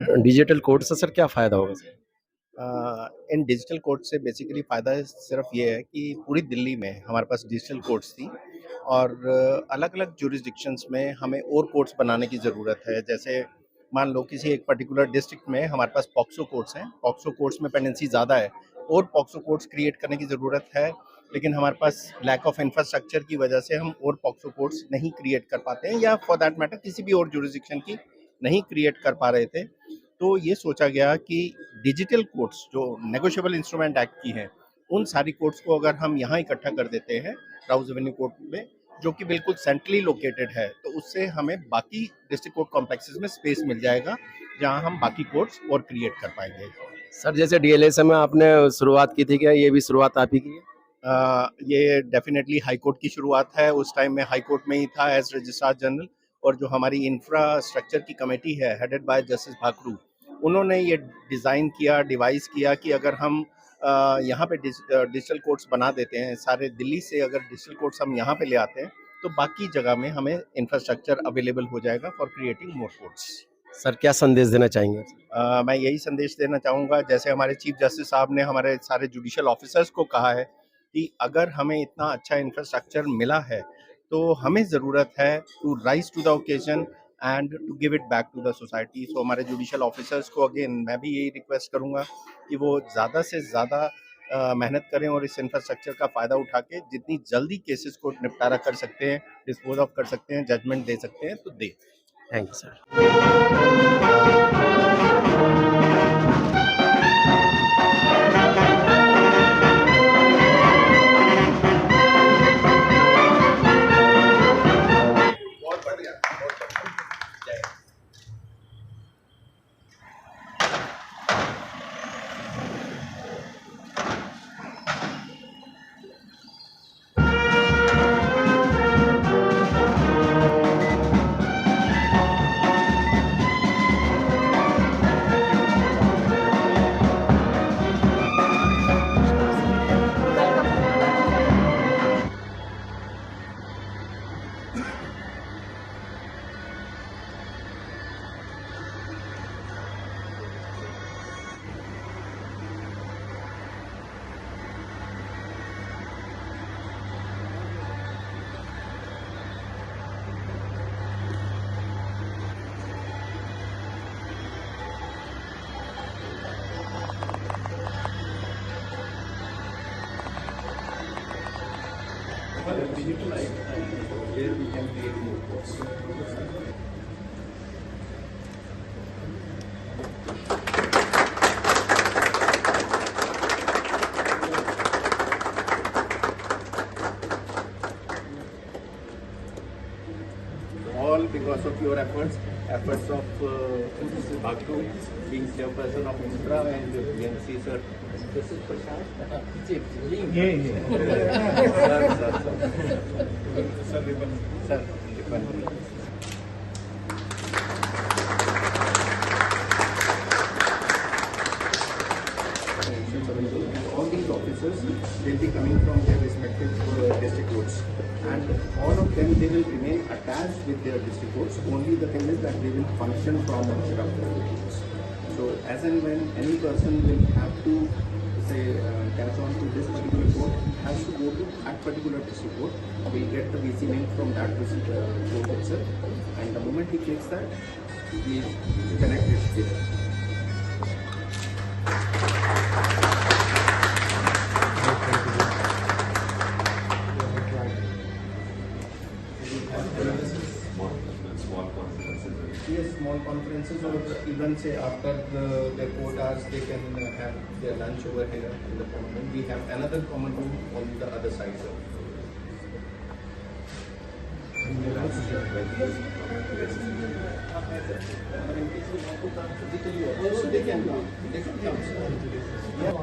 Digital code से sir क्या फ़ायदा होगा सर? इन डिजिटल कोर्ट से बेसिकली फ़ायदा सिर्फ ये है कि पूरी दिल्ली में हमारे पास डिजिटल कोर्ट्स थी और अलग-अलग ज्यूरिसडिक्शंस में हमें और कोर्ट्स बनाने की ज़रूरत है। जैसे मान लो किसी एक पर्टिकुलर डिस्ट्रिक्ट में हमारे पास पॉक्सो कोर्ट्स हैं, पॉक्सो कोर्ट्स में पेंडेंसी ज़्यादा है और पॉक्सो कोर्ट्स क्रिएट करने की ज़रूरत है, लेकिन हमारे पास लैक ऑफ इंफ्रास्ट्रक्चर की वजह से हम और पॉक्सो कोर्ट्स नहीं क्रिएट कर पाते हैं या फॉर दैट मैटर किसी भी और ज्यूरिसडिक्शन की नहीं क्रिएट कर पा रहे थे। तो ये सोचा गया कि डिजिटल कोर्ट्स जो नेगोशिएबल इंस्ट्रूमेंट एक्ट की हैं, उन सारी कोर्ट्स को अगर हम यहाँ इकट्ठा कर देते हैं राउस एवेन्यू कोर्ट में, जो कि बिल्कुल सेंट्रली लोकेटेड है, तो उससे हमें बाकी डिस्ट्रिक्ट कोर्ट कॉम्प्लेक्सेस में स्पेस मिल जाएगा, जहाँ हम बाकी कोर्ट्स और क्रिएट कर पाएंगे। सर जैसे डीएलएसए में आपने शुरुआत की थी, क्या ये भी शुरुआत आप ही की है? ये डेफिनेटली हाई कोर्ट की शुरुआत है। उस टाइम में हाई कोर्ट में ही था एज रजिस्ट्रार जनरल, और जो हमारी इंफ्रास्ट्रक्चर की कमेटी है हेडेड बाय जस्टिस भाकरू, उन्होंने ये डिज़ाइन किया, डिवाइस किया कि अगर हम यहाँ पे डिजिटल कोर्ट्स बना देते हैं, सारे दिल्ली से अगर डिजिटल कोर्ट्स हम यहाँ पे ले आते हैं, तो बाकी जगह में हमें इंफ्रास्ट्रक्चर अवेलेबल हो जाएगा for creating more courts. Sir क्या संदेश देना चाहेंगे? मैं यही संदेश देना चाहूँगा, जैसे हमारे चीफ जस्टिस साहब ने हमारे सारे जुडिशियल ऑफिसर्स को कहा है कि अगर हमें इतना अच्छा इंफ्रास्ट्रक्चर मिला है, तो हमें ज़रूरत है to rise to the occasion and to give it back to the society. So हमारे जुडिशियल ऑफिसर्स को अगेन मैं भी यही रिक्वेस्ट करूँगा कि वो ज़्यादा से ज़्यादा मेहनत करें और इस इंफ्रास्ट्रक्चर का फ़ायदा उठा के जितनी जल्दी केसेस को निपटारा कर सकते हैं, डिस्पोज ऑफ कर सकते हैं, जजमेंट दे सकते हैं, तो दें। Thank you sir. बहुत बढ़िया, बहुत बढ़िया। जय Hind. Here we can create more courses. All because of your efforts of Mrs. Bhaktu, being chairperson of Infra, and BMC sir. This is Prashant. Sir, ribbon. Sir, ribbon. All these officers will be coming from their respective district courts, and all of them they will remain attached with their district courts. Only the thing is that they will function from outside of the courts. So as and when any person will have to say catch on to this particular court, has to go to that particular district court. Will get the VC link from that court itself, and the moment he clicks that, he is connected with. Yes, small conferences, or even say after their court hours, they can have their lunch over here in the common room. We have another common room on the other side. Also they can come. They can come. Yeah.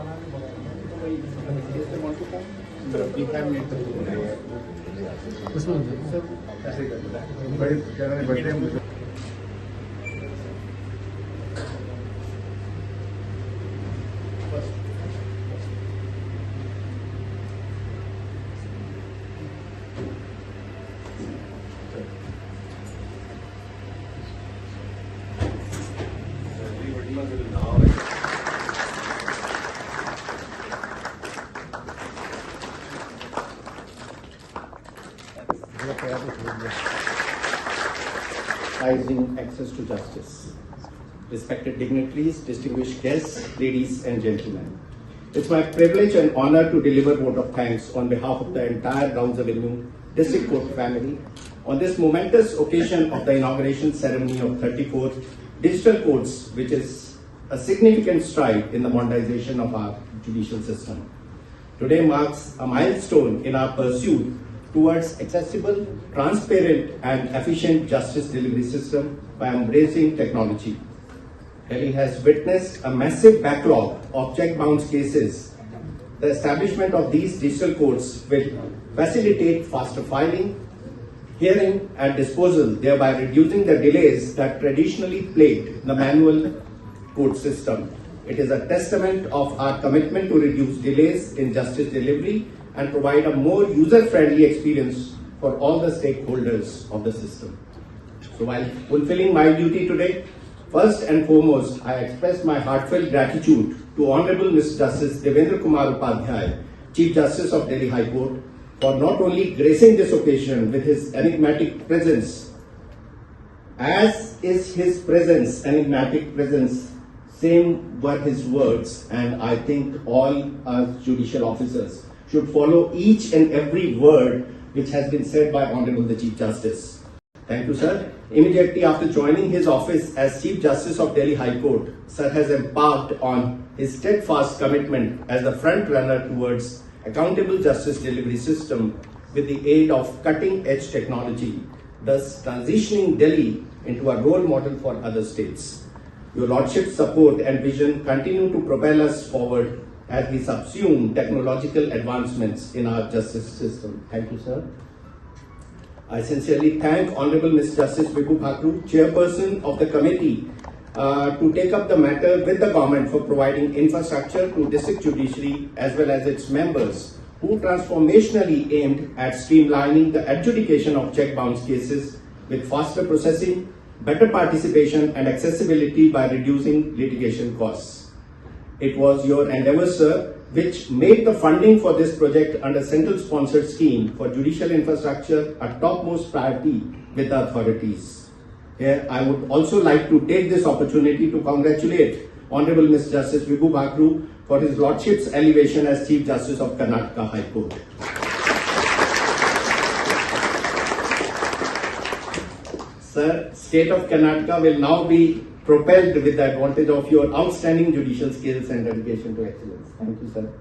If they want to come, we have made the room. Rising access to justice. Respected dignitaries, distinguished guests, ladies and gentlemen. It's my privilege and honor to deliver vote of thanks on behalf of the entire Rounds Avenue District Court family on this momentous occasion of the inauguration ceremony of 34 digital courts, which is a significant stride in the modernization of our judicial system. Today marks a milestone in our pursuit towards accessible, transparent and efficient justice delivery system by embracing technology. Delhi has witnessed a massive backlog of check bounce cases. The establishment of these digital courts will facilitate faster filing, hearing and disposal, thereby reducing the delays that traditionally plagued the manual court system. It is a testament of our commitment to reduce delays in justice delivery and provide a more user-friendly experience for all the stakeholders of the system. So while fulfilling my duty today, first and foremost, I express my heartfelt gratitude to Honorable Mr. Justice Devendra Kumar Upadhyay, Chief Justice of Delhi High Court, for not only gracing this occasion with his enigmatic presence, as is his presence, enigmatic presence, same were his words, and I think all our judicial officers should follow each and every word which has been said by Honorable the Chief Justice. Thank you, sir. Immediately after joining his office as Chief Justice of Delhi High Court, sir has embarked on his steadfast commitment as the front runner towards accountable justice delivery system with the aid of cutting-edge technology, thus transitioning Delhi into a role model for other states. Your Lordship's support and vision continue to propel us forward as we subsume technological advancements in our justice system. Thank you, sir. I sincerely thank Honorable Mr. Justice Vibhu Bhakru, Chairperson of the committee, to take up the matter with the government for providing infrastructure to district judiciary as well as its members, who transformationally aimed at streamlining the adjudication of check bounce cases with faster processing, better participation and accessibility by reducing litigation costs. It was your endeavor, sir, which made the funding for this project under central sponsored scheme for judicial infrastructure a topmost priority with the authorities. Here, I would also like to take this opportunity to congratulate Honorable Mr. Justice Vibhu Bhakru for his Lordship's elevation as Chief Justice of Karnataka High Court. Sir, State of Karnataka will now be propelled with the advantage of your outstanding judicial skills and dedication to excellence. Thank you, sir.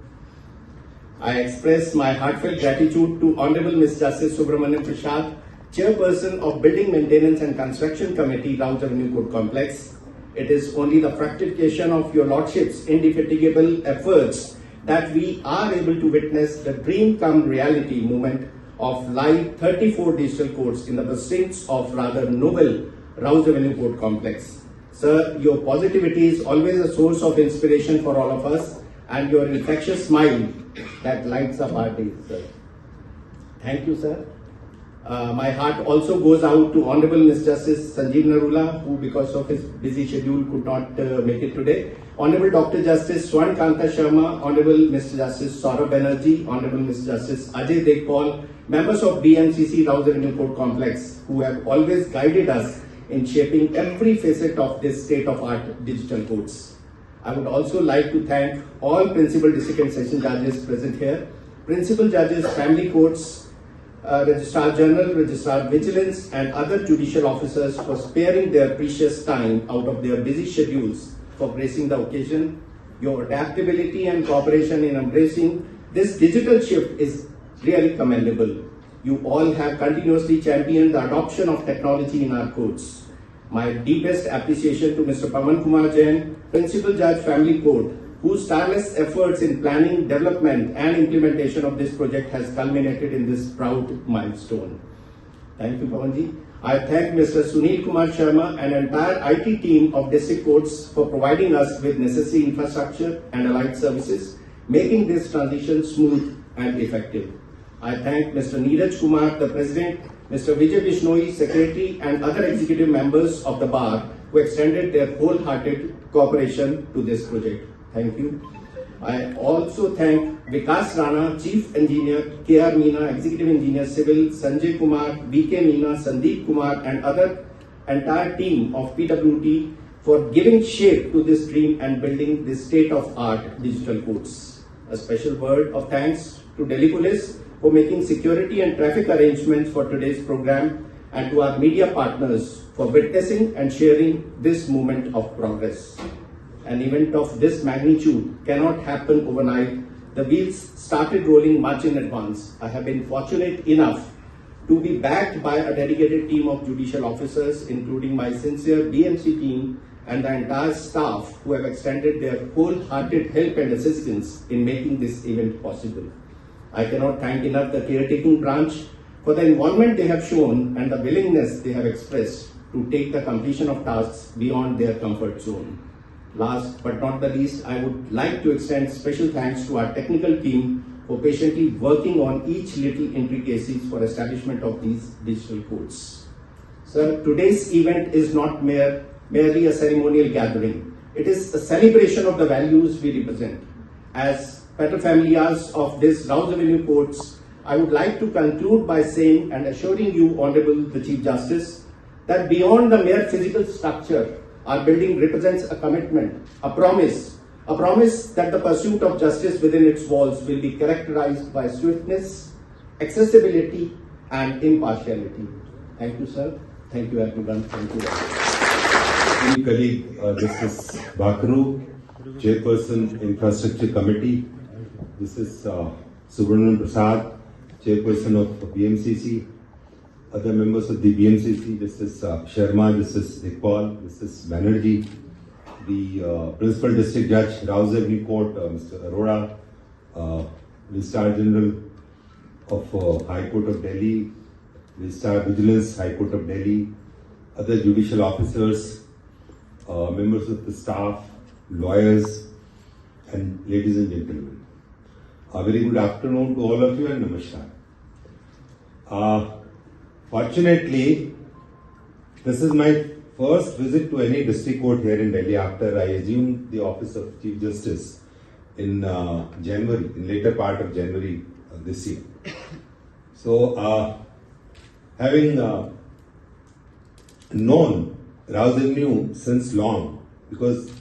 I express my heartfelt gratitude to Honorable Ms. Justice Subramanian Prasad, Chairperson of Building Maintenance and Construction Committee, Rounds Avenue Court Complex. It is only the fructification of your Lordship's indefatigable efforts that we are able to witness the dream come reality movement of live 34 digital courts in the precincts of rather noble Rounds Avenue Court Complex. Sir, your positivity is always a source of inspiration for all of us, and your infectious smile that lights up our days, sir. Thank you, sir. My heart also goes out to Honorable Mr. Justice Sanjeev Narula, who because of his busy schedule could not make it today. Honorable Dr. Justice Swan Kanta Sharma, Honorable Mr. Justice Saurabh Banerjee, Honorable Mr. Justice Ajay Dekpal, members of BMCC Rounds Avenue Court Complex, who have always guided us in shaping every facet of this state-of-art digital courts. I would also like to thank all Principal District and Session Judges present here, Principal Judges, Family Courts, Registrar General, Registrar Vigilance and other judicial officers for sparing their precious time out of their busy schedules for gracing the occasion. Your adaptability and cooperation in embracing this digital shift is really commendable. You all have continuously championed the adoption of technology in our courts. My deepest appreciation to Mr. Pawan Kumar Jain, Principal Judge, Family Court, whose tireless efforts in planning, development and implementation of this project has culminated in this proud milestone. Thank you, Pawanji. I thank Mr. Sunil Kumar Sharma and entire IT team of district courts for providing us with necessary infrastructure and allied services, making this transition smooth and effective. I thank Mr. Neeraj Kumar, the President, Mr. Vijay Bishnoi, Secretary and other executive members of the bar who extended their wholehearted cooperation to this project. Thank you. I also thank Vikas Rana, Chief Engineer, KR Meena, Executive Engineer Civil, Sanjay Kumar, BK Meena, Sandeep Kumar, and other entire team of PWT for giving shape to this dream and building this state-of-art digital courts. A special word of thanks to Delhi Police for making security and traffic arrangements for today's program, and to our media partners for witnessing and sharing this moment of progress. An event of this magnitude cannot happen overnight. The wheels started rolling much in advance. I have been fortunate enough to be backed by a dedicated team of judicial officers, including my sincere BMC team and the entire staff who have extended their wholehearted help and assistance in making this event possible. I cannot thank enough the caretaking branch for the involvement they have shown and the willingness they have expressed to take the completion of tasks beyond their comfort zone. Last but not the least, I would like to extend special thanks to our technical team for patiently working on each little intricacies for establishment of these digital codes. Sir, today's event is not merely a ceremonial gathering. It is a celebration of the values we represent. As paterfamilias of this Rouse Avenue courts, I would like to conclude by saying and assuring you, Honorable the Chief Justice, that beyond the mere physical structure, our building represents a commitment, a promise that the pursuit of justice within its walls will be characterized by swiftness, accessibility, and impartiality. Thank you, sir. Thank you, everyone. Thank you. Colleague, this is Bakru, Chairperson, Infrastructure Committee. This is Subramanian Prasad, Chairperson of BMCC. Other members of the BMCC, this is Sharma, this is Iqbal, this is Banerjee. The Principal District Judge, Rouse Avenue Court, Mr. Arora, Registrar General of High Court of Delhi, Registrar Vigilance, High Court of Delhi, other judicial officers, members of the staff, lawyers, and ladies and gentlemen. A very good afternoon to all of you and namaskar. Fortunately, this is my first visit to any district court here in Delhi after I assumed the office of Chief Justice in January, in later part of January this year. So, having known Rouse Avenue since long, because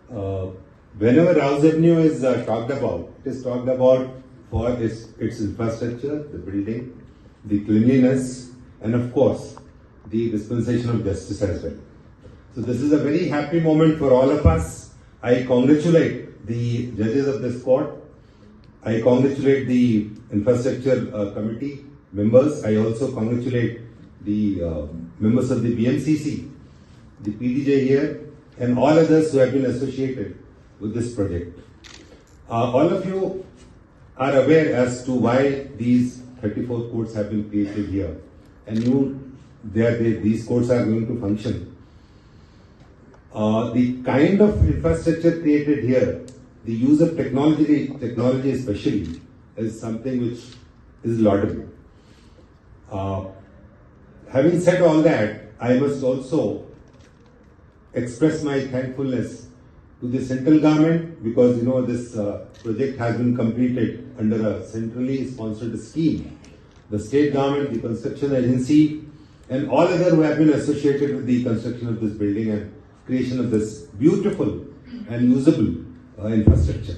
whenever Rouse Avenue is talked about, it is talked about for its infrastructure, the building, the cleanliness, and of course, the dispensation of justice as well. So this is a very happy moment for all of us. I congratulate the judges of this court. I congratulate the infrastructure committee members. I also congratulate the members of the BMCC, the PDJ here, and all others who have been associated with this project. All of you are aware as to why these 34 courts have been created here, and these courts are going to function. The kind of infrastructure created here, the use of technology especially, is something which is laudable. Having said all that, I must also express my thankfulness to the central government, because this project has been completed under a centrally sponsored scheme. The state government, the construction agency, and all other who have been associated with the construction of this building and creation of this beautiful and usable infrastructure.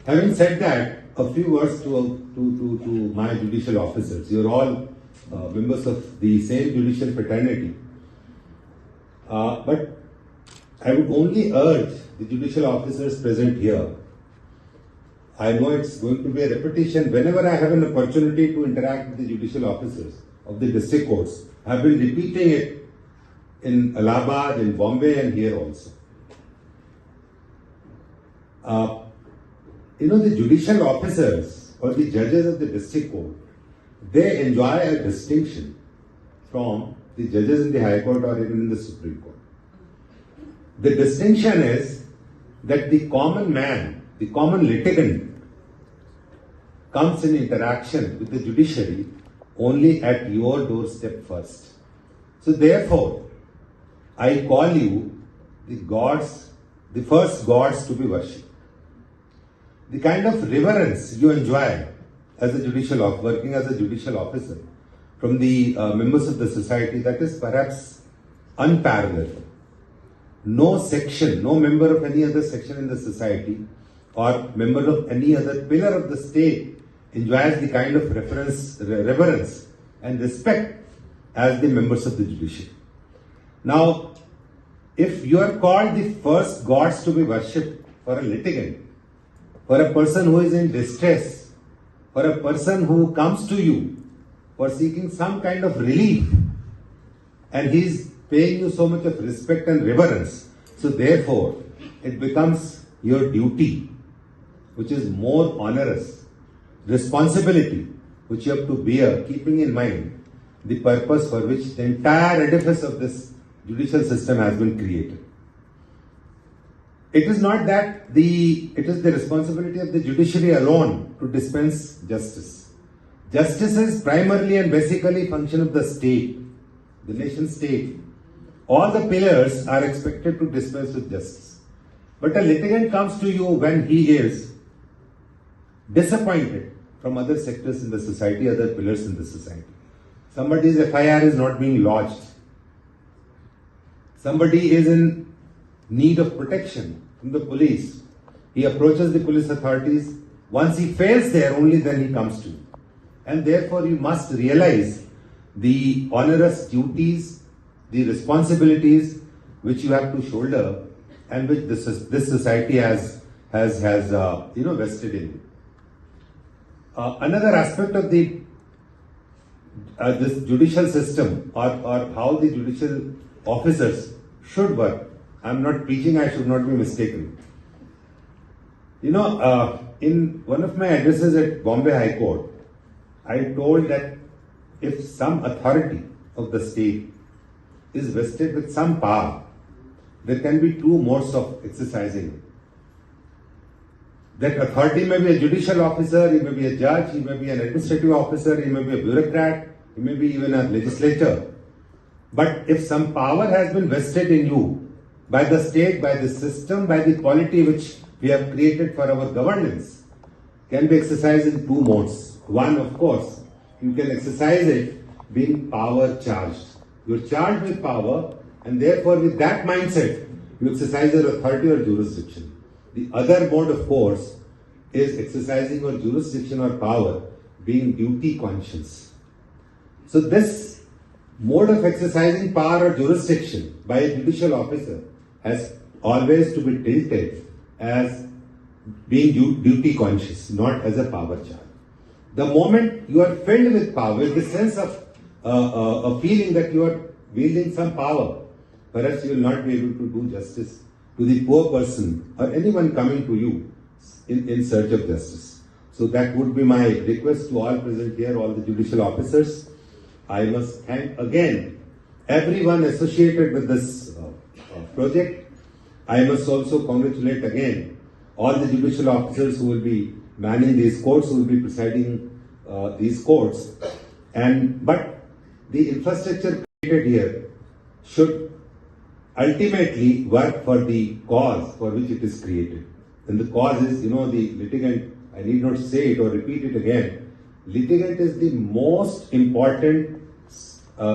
Having said that, a few words to my judicial officers. You're all members of the same judicial fraternity. But I would only urge the judicial officers present here. I know it's going to be a repetition. Whenever I have an opportunity to interact with the judicial officers of the district courts, I've been repeating it in Allahabad, in Bombay, and here also. The judicial officers or the judges of the district court, they enjoy a distinction from the judges in the High Court or even in the Supreme Court. The distinction is that the common man, the common litigant, comes in interaction with the judiciary only at your doorstep first. So therefore, I call you the first gods to be worshipped. The kind of reverence you enjoy as a working as a judicial officer from the members of the society, that is perhaps unparalleled. No section, no member of any other section in the society or member of any other pillar of the state enjoys the kind of reverence and respect as the members of the judiciary. Now, if you are called the first gods to be worshipped for a litigant, for a person who is in distress, for a person who comes to you for seeking some kind of relief, and he is paying you so much of respect and reverence, so therefore it becomes your duty, which is more onerous, responsibility which you have to bear, keeping in mind the purpose for which the entire edifice of this judicial system has been created. It is not that it is the responsibility of the judiciary alone to dispense justice. Justice is primarily and basically a function of the state, the nation state. All the pillars are expected to dispense with justice. But a litigant comes to you when he is disappointed from other sectors in the society, other pillars in the society. Somebody's FIR is not being lodged. Somebody is in need of protection from the police. He approaches the police authorities. Once he fails there, only then he comes to you. And therefore you must realize the onerous duties, the responsibilities which you have to shoulder and which this society has vested in you. Another aspect of the this judicial system or how the judicial officers should work. I'm not preaching, I should not be mistaken. In one of my addresses at Bombay High Court, I told that if some authority of the state is vested with some power, there can be two modes of exercising it. That authority may be a judicial officer, he may be a judge, he may be an administrative officer, he may be a bureaucrat, he may be even a legislator. But if some power has been vested in you by the state, by the system, by the polity which we have created for our governance, can be exercised in two modes. One, of course, you can exercise it being power charged. You're charged with power, and therefore with that mindset, you exercise your authority or jurisdiction. The other mode, of course, is exercising your jurisdiction or power being duty conscious. So this mode of exercising power or jurisdiction by a judicial officer has always to be tilted as being duty conscious, not as a power charge. The moment you are filled with power, with the sense of a feeling that you are wielding some power, perhaps you will not be able to do justice to the poor person or anyone coming to you in search of justice. So that would be my request to all present here, all the judicial officers. I must thank again everyone associated with this project. I must also congratulate again all the judicial officers who will be manning these courts, who will be presiding these courts. But the infrastructure created here should ultimately work for the cause for which it is created. And the cause is, the litigant, I need not say it or repeat it again, litigant is the most important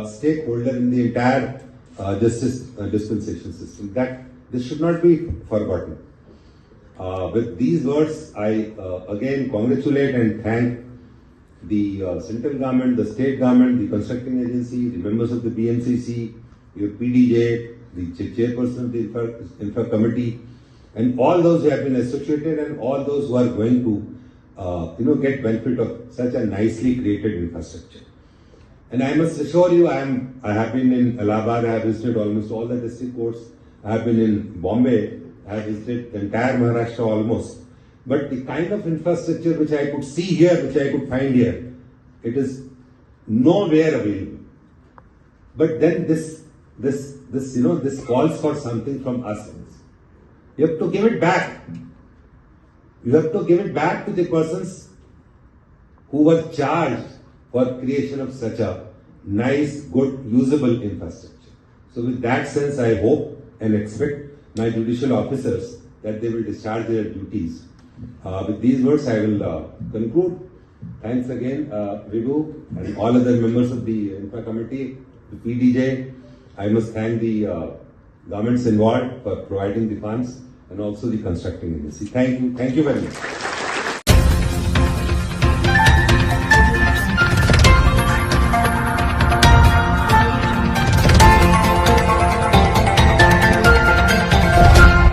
stakeholder in the entire justice dispensation system. That this should not be forgotten. With these words, I again congratulate and thank the central government, the state government, the constructing agency, the members of the BMCC, your PDJ, the chairperson of the infra committee, and all those who have been associated and all those who are going to get benefit of such a nicely created infrastructure. And I must assure you, I have been in Allahabad, I have visited almost all the district courts, I have been in Bombay, I have visited the entire Maharashtra almost. But the kind of infrastructure which I could see here, which I could find here, it is nowhere available. But then this calls for something from us. You have to give it back. You have to give it back to the persons who were charged for creation of such a nice, good, usable infrastructure. So with that sense, I hope and expect my judicial officers that they will discharge their duties. With these words, I will conclude. Thanks again, Vibhu, and all other members of the Infra Committee, the PDJ. I must thank the governments involved for providing the funds and also the constructing industry. Thank you very much.